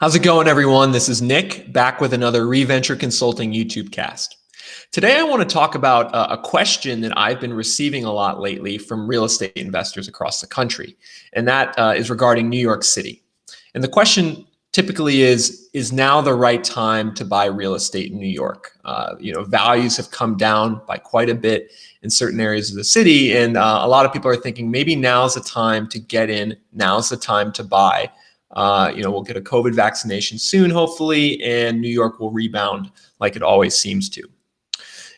How's it going, everyone? This is Nick, back with another Reventure Consulting YouTube cast. Today, I want to talk about a question that I've been receiving a lot lately from real estate investors across the country, and that is regarding New York City. And the question typically is now the right time to buy real estate in New York? Values have come down by quite a bit in certain areas of the city, and a lot of people are thinking maybe now's the time to get in, now's the time to buy. We'll get a COVID vaccination soon, hopefully, and New York will rebound like it always seems to.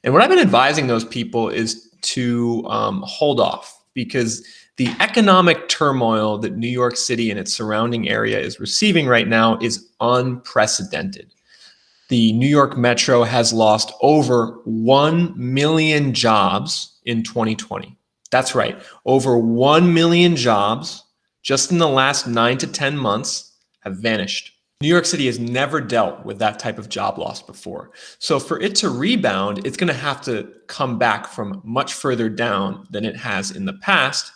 And what I've been advising those people is to hold off, because the economic turmoil that New York City and its surrounding area is receiving right now is unprecedented. The New York Metro has lost over 1 million jobs in 2020. That's right, over 1 million jobs just in the last 9 to 10 months have vanished. New York City has never dealt with that type of job loss before. So for it to rebound, it's going to have to come back from much further down than it has in the past.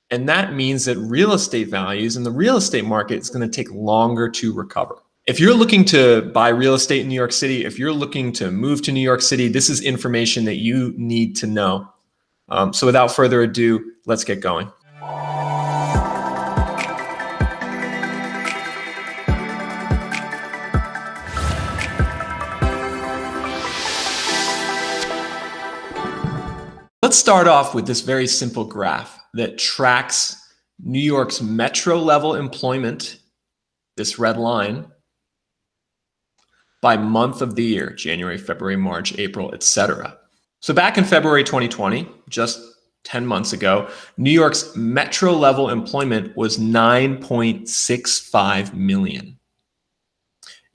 And that means that real estate values and the real estate market is going to take longer to recover. If you're looking to buy real estate in New York City, if you're looking to move to New York City, this is information that you need to know. So without further ado, let's get going. Let's start off with this very simple graph that tracks New York's metro level employment, this red line, by month of the year, January, February, March, April, etc. So back in February 2020, just 10 months ago, New York's metro level employment was 9.65 million.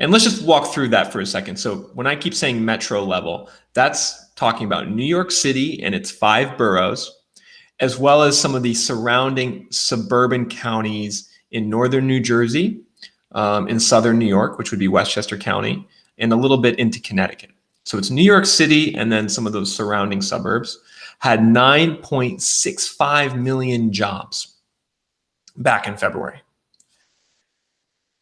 And let's just walk through that for a second. So when I keep saying metro level, that's talking about New York City and its 5 boroughs, as well as some of the surrounding suburban counties in northern New Jersey, in southern New York, which would be Westchester County, and a little bit into Connecticut. So it's New York City and then some of those surrounding suburbs had 9.65 million jobs back in February.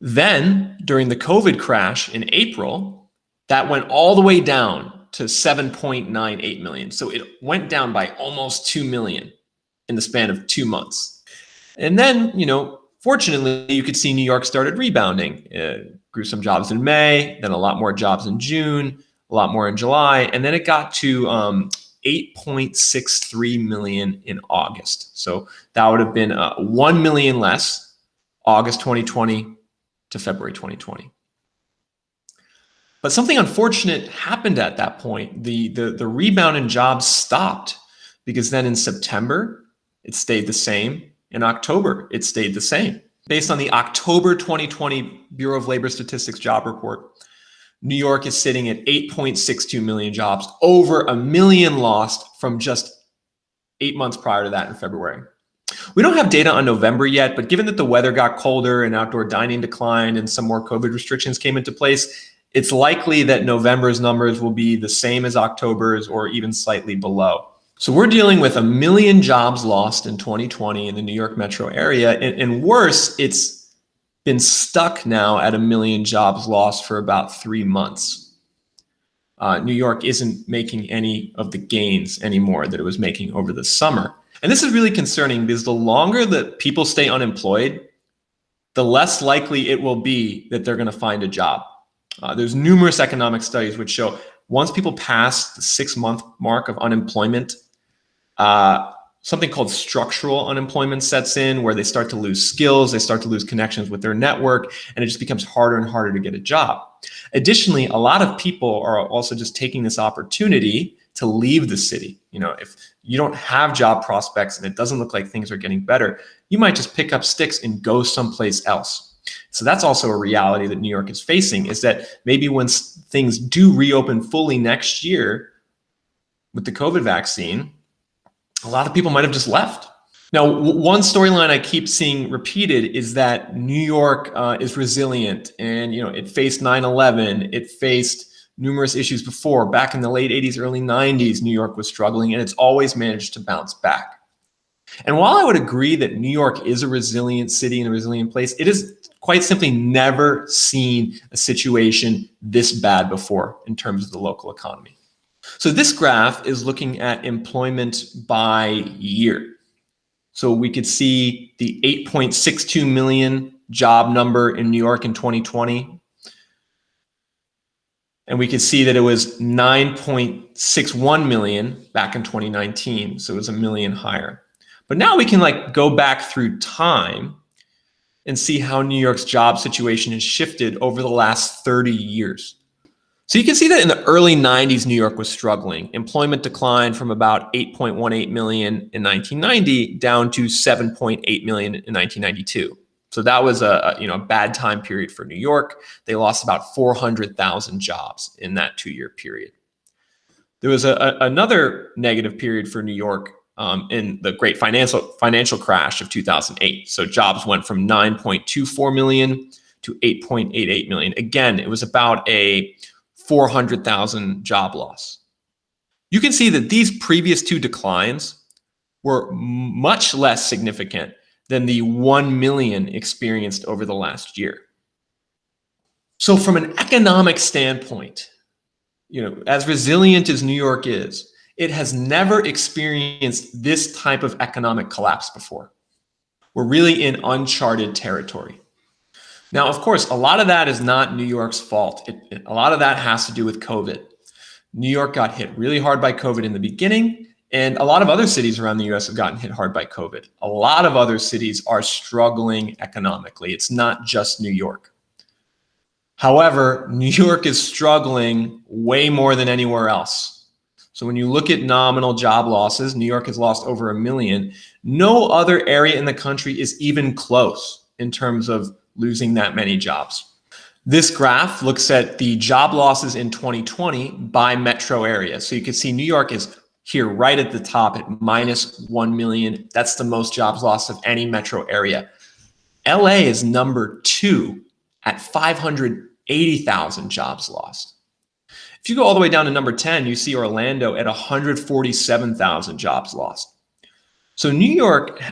Then during the COVID crash in April, that went all the way down to 7.98 million. So it went down by almost 2 million in the span of 2 months. And then, fortunately, you could see New York started rebounding. It grew some jobs in May, then a lot more jobs in June, a lot more in July, and then it got to 8.63 million in August. So that would have been 1 million less, August 2020 to February 2020. But something unfortunate happened at that point. The rebound in jobs stopped, because then in September, it stayed the same. In October, it stayed the same. Based on the October 2020 Bureau of Labor Statistics job report, New York is sitting at 8.62 million jobs, over 1 million lost from just 8 months prior to that in February. We don't have data on November yet, but given that the weather got colder and outdoor dining declined and some more COVID restrictions came into place, it's likely that November's numbers will be the same as October's or even slightly below. So we're dealing with 1 million jobs lost in 2020 in the New York metro area. And worse, it's been stuck now at 1 million jobs lost for about 3 months. New York isn't making any of the gains anymore that it was making over the summer. And this is really concerning, because the longer that people stay unemployed, the less likely it will be that they're going to find a job. There's numerous economic studies which show once people pass the 6-month mark of unemployment, something called structural unemployment sets in, where they start to lose skills, they start to lose connections with their network, and it just becomes harder and harder to get a job. Additionally, a lot of people are also just taking this opportunity to leave the city. If you don't have job prospects and it doesn't look like things are getting better, you might just pick up sticks and go someplace else. So that's also a reality that New York is facing, is that maybe when things do reopen fully next year with the COVID vaccine, a lot of people might have just left. Now, one storyline I keep seeing repeated is that New York is resilient, and it faced 9/11, it faced numerous issues before. Back in the late 80s, early 90s, New York was struggling, and it's always managed to bounce back. And while I would agree that New York is a resilient city and a resilient place, it has quite simply never seen a situation this bad before in terms of the local economy. So this graph is looking at employment by year. So we could see the 8.62 million job number in New York in 2020. And we could see that it was 9.61 million back in 2019. So it was a million higher. But now we can go back through time and see how New York's job situation has shifted over the last 30 years. So you can see that in the early 90s, New York was struggling. Employment declined from about 8.18 million in 1990 down to 7.8 million in 1992. So that was a bad time period for New York. They lost about 400,000 jobs in that 2-year period. There was another negative period for New York in the great financial crash of 2008. So jobs went from 9.24 million to 8.88 million. Again, it was about a 400,000 job loss. You can see that these previous two declines were much less significant than the 1 million experienced over the last year. So from an economic standpoint, as resilient as New York is, it has never experienced this type of economic collapse before. We're really in uncharted territory. Now, of course, a lot of that is not New York's fault. A lot of that has to do with COVID. New York got hit really hard by COVID in the beginning, and a lot of other cities around the US have gotten hit hard by COVID. A lot of other cities are struggling economically. It's not just New York. However, New York is struggling way more than anywhere else. So when you look at nominal job losses, New York has lost over 1 million. No other area in the country is even close in terms of losing that many jobs. This graph looks at the job losses in 2020 by metro area. So you can see New York is here right at the top at -1 million. That's the most jobs lost of any metro area. LA is number 2 at 580,000 jobs lost. If you go all the way down to number 10, you see Orlando at 147,000 jobs lost. So New York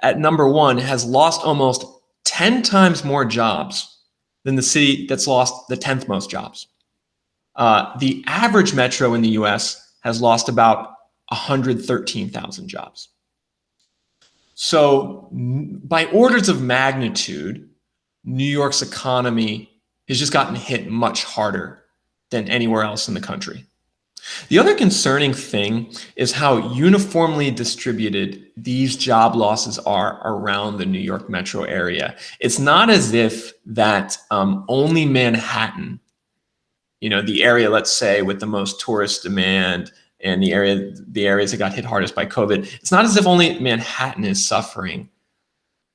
at number 1 has lost almost 10 times more jobs than the city that's lost the 10th most jobs. The average metro in the US has lost about 113,000 jobs. So by orders of magnitude, New York's economy has just gotten hit much harder than anywhere else in the country. The other concerning thing is how uniformly distributed these job losses are around the New York metro area. It's not as if that only Manhattan, the area, let's say, with the most tourist demand and the areas that got hit hardest by COVID, it's not as if only Manhattan is suffering.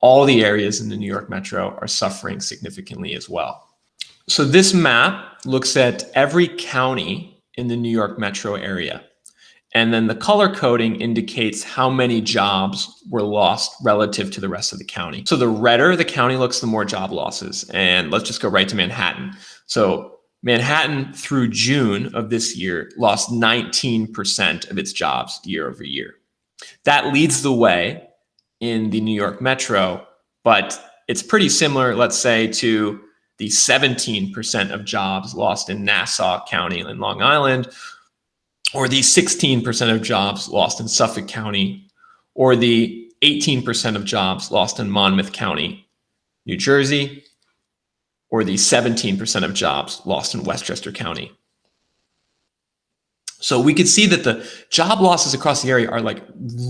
All the areas in the New York metro are suffering significantly as well. So this map looks at every county in the New York metro area. And then the color coding indicates how many jobs were lost relative to the rest of the county. So the redder the county looks, the more job losses. And let's just go right to Manhattan. So Manhattan through June of this year lost 19% of its jobs year over year. That leads the way in the New York metro, but it's pretty similar, let's say, to the 17% of jobs lost in Nassau County and Long Island, or the 16% of jobs lost in Suffolk County, or the 18% of jobs lost in Monmouth County, New Jersey, or the 17% of jobs lost in Westchester County. So we could see that the job losses across the area are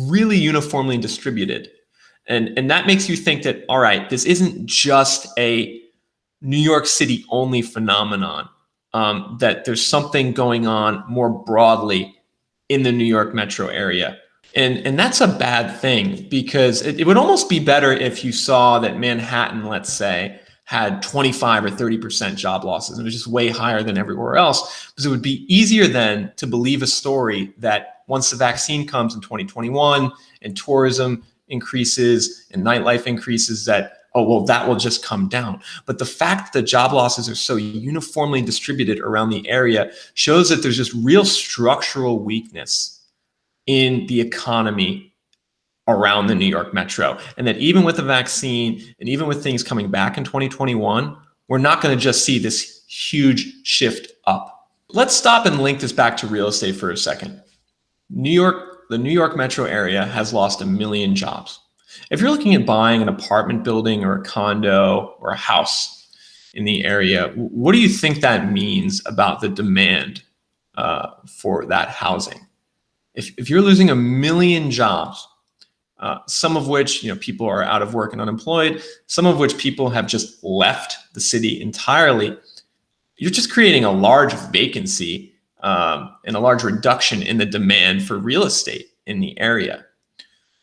really uniformly distributed. And that makes you think that, all right, this isn't just a New York City only phenomenon, that there's something going on more broadly in the New York metro area. And that's a bad thing, because it would almost be better if you saw that Manhattan, let's say, had 25 or 30% job losses. It was just way higher than everywhere else, because it would be easier then to believe a story that once the vaccine comes in 2021 and tourism increases and nightlife increases, that, oh, well, that will just come down. But the fact that the job losses are so uniformly distributed around the area shows that there's just real structural weakness in the economy around the New York metro. And that even with the vaccine and even with things coming back in 2021, we're not going to just see this huge shift up. Let's stop and link this back to real estate for a second. The New York metro area has lost 1 million jobs. If you're looking at buying an apartment building or a condo or a house in the area, what do you think that means about the demand for that housing? If you're losing 1 million jobs, some of which people are out of work and unemployed, some of which people have just left the city entirely, you're just creating a large vacancy and a large reduction in the demand for real estate in the area.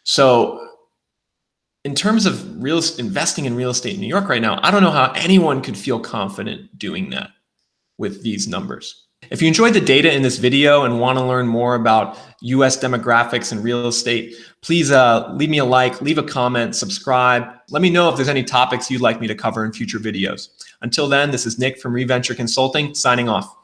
So in terms of investing in real estate in New York right now, I don't know how anyone could feel confident doing that with these numbers. If you enjoyed the data in this video and want to learn more about US demographics and real estate, please leave me a like, leave a comment, subscribe. Let me know if there's any topics you'd like me to cover in future videos. Until then, this is Nick from Reventure Consulting, signing off.